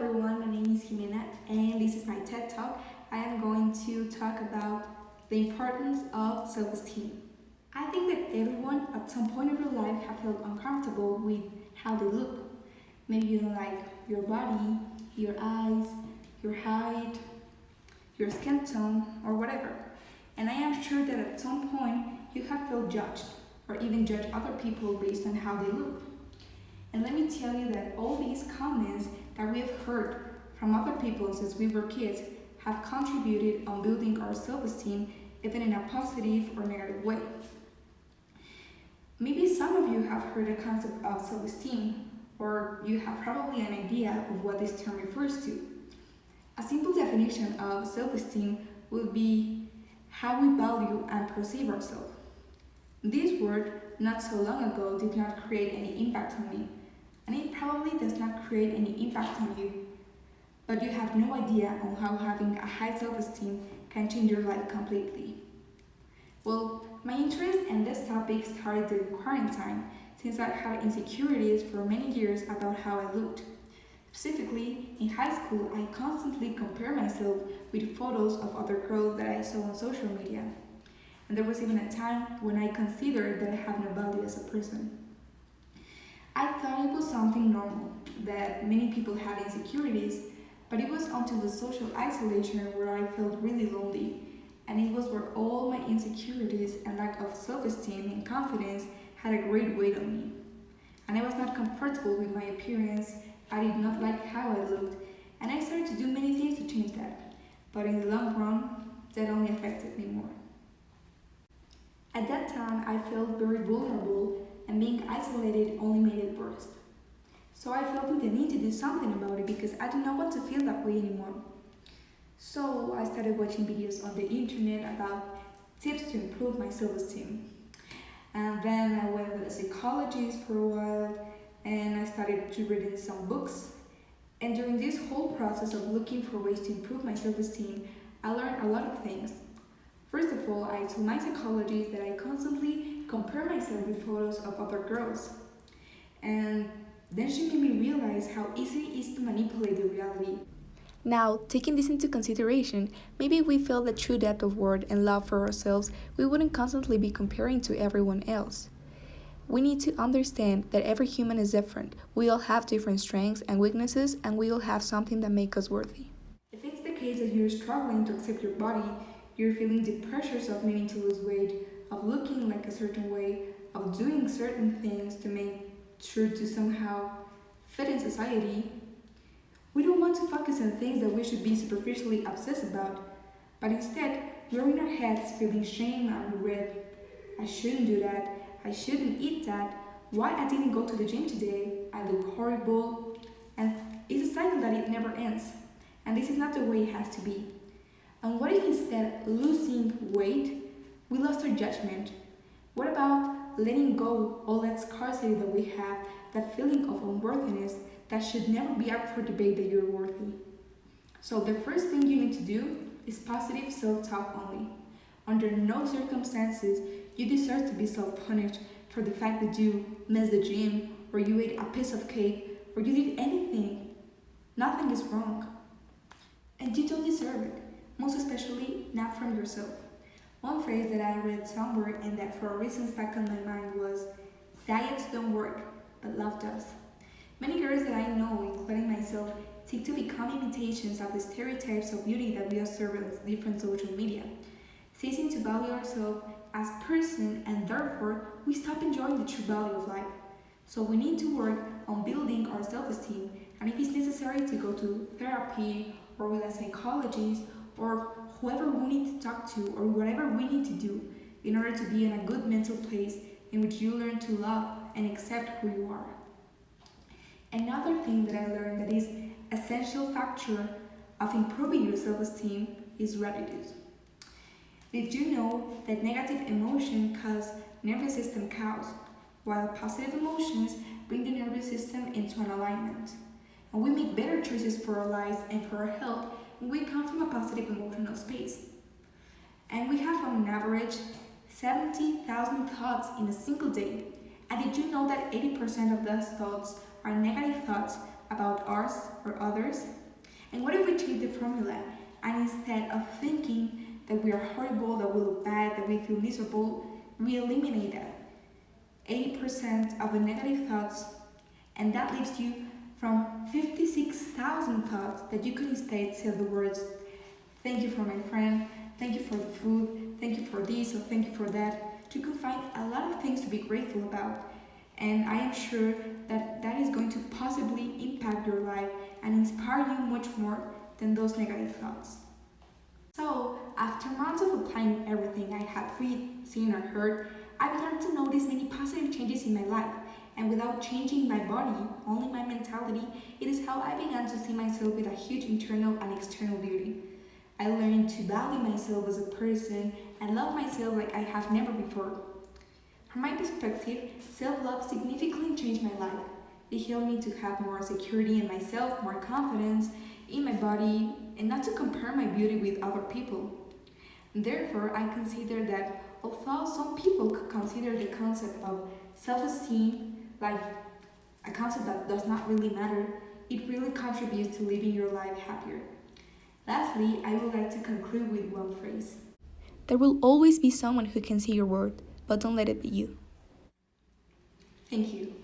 everyone, my name is Ximena and this is my TED Talk. I am going to talk about the importance of self-esteem. I think that everyone at some point of their life have felt uncomfortable with how they look. Maybe you don't like your body, your eyes, your height, your skin tone, or whatever. And I am sure that at some point you have felt judged or even judged other people based on how they look. And let me tell you that all these comments that we have heard from other people since we were kids have contributed on building our self-esteem even in a positive or negative way. Maybe some of you have heard the concept of self-esteem, or you have probably an idea of what this term refers to. A simple definition of self-esteem would be how we value and perceive ourselves. This word, not so long ago, did not create any impact on me, and it probably does not create any impact on you. But you have no idea on how having a high self-esteem can change your life completely. Well, my interest in this topic started during quarantine, since I had insecurities for many years about how I looked. Specifically, in high school, I constantly compared myself with photos of other girls that I saw on social media. And there was even a time when I considered that I have no value as a person. I thought it was something normal, that many people had insecurities, but it was until the social isolation where I felt really lonely, and it was where all my insecurities and lack of self-esteem and confidence had a great weight on me. And I was not comfortable with my appearance, I did not like how I looked, and I started to do many things to change that. But in the long run, that only affected me more. At that time, I felt very vulnerable, and being isolated only made it worse. So I felt the need to do something about it because I did not want to feel that way anymore. So I started watching videos on the internet about tips to improve my self-esteem. And then I went with a psychologist for a while, and I started to read some books. And during this whole process of looking for ways to improve my self-esteem, I learned a lot of things. First of all, I told my psychologist that I constantly compare myself with photos of other girls. And then she made me realize how easy it is to manipulate the reality. Now, taking this into consideration, maybe we feel the true depth of worth and love for ourselves, we wouldn't constantly be comparing to everyone else. We need to understand that every human is different. We all have different strengths and weaknesses, and we all have something that makes us worthy. If it's the case that you're struggling to accept your body, you're feeling the pressures of needing to lose weight, of looking like a certain way, of doing certain things to make sure to somehow fit in society, we don't want to focus on things that we should be superficially obsessed about, but instead, we're in our heads feeling shame and regret. I shouldn't do that. I shouldn't eat that. Why I didn't go to the gym today? I look horrible. And it's a cycle that it never ends. And this is not the way it has to be. And what if instead losing weight, we lost our judgment? What about letting go all that scarcity that we have, that feeling of unworthiness that should never be up for debate that you're worthy? So the first thing you need to do is positive self-talk only. Under no circumstances you deserve to be self-punished for the fact that you missed the gym, or you ate a piece of cake, or you did anything. Nothing is wrong. And you don't deserve it, most especially not from yourself. One phrase that I read somewhere and that for a reason stuck on my mind was, diets don't work, but love does. Many girls that I know, including myself, seek to become imitations of the stereotypes of beauty that we observe on different social media, ceasing to value ourselves as person, and therefore we stop enjoying the true value of life. So we need to work on building our self-esteem, and if it's necessary to go to therapy or with a psychologist or whoever we need to talk to or whatever we need to do in order to be in a good mental place in which you learn to love and accept who you are. Another thing that I learned that is essential factor of improving your self-esteem is gratitude. Did you know that negative emotions cause nervous system chaos, while positive emotions bring the nervous system into an alignment? And we make better choices for our lives and for our health when we come from a positive emotional space. And we have on average 70,000 thoughts in a single day. And did you know that 80% of those thoughts are negative thoughts, about us or others? And what if we change the formula and instead of thinking that we are horrible, that we look bad, that we feel miserable, we eliminate that? 80% of the negative thoughts, and that leaves you from 56,000 thoughts that you could instead say the words, thank you for my friend, thank you for the food, thank you for this, or thank you for that. You can find a lot of things to be grateful about. And I am sure that that is going to possibly impact your life and inspire you much more than those negative thoughts. So, after months of applying everything I had read, seen, or heard, I began to notice many positive changes in my life. And without changing my body, only my mentality, it is how I began to see myself with a huge internal and external beauty. I learned to value myself as a person and love myself like I have never before. From my perspective, self-love significantly changed my life. It helped me to have more security in myself, more confidence in my body, and not to compare my beauty with other people. Therefore, I consider that although some people could consider the concept of self-esteem like a concept that does not really matter, it really contributes to living your life happier. Lastly, I would like to conclude with one phrase. There will always be someone who can see your worth, but don't let it be you. Thank you.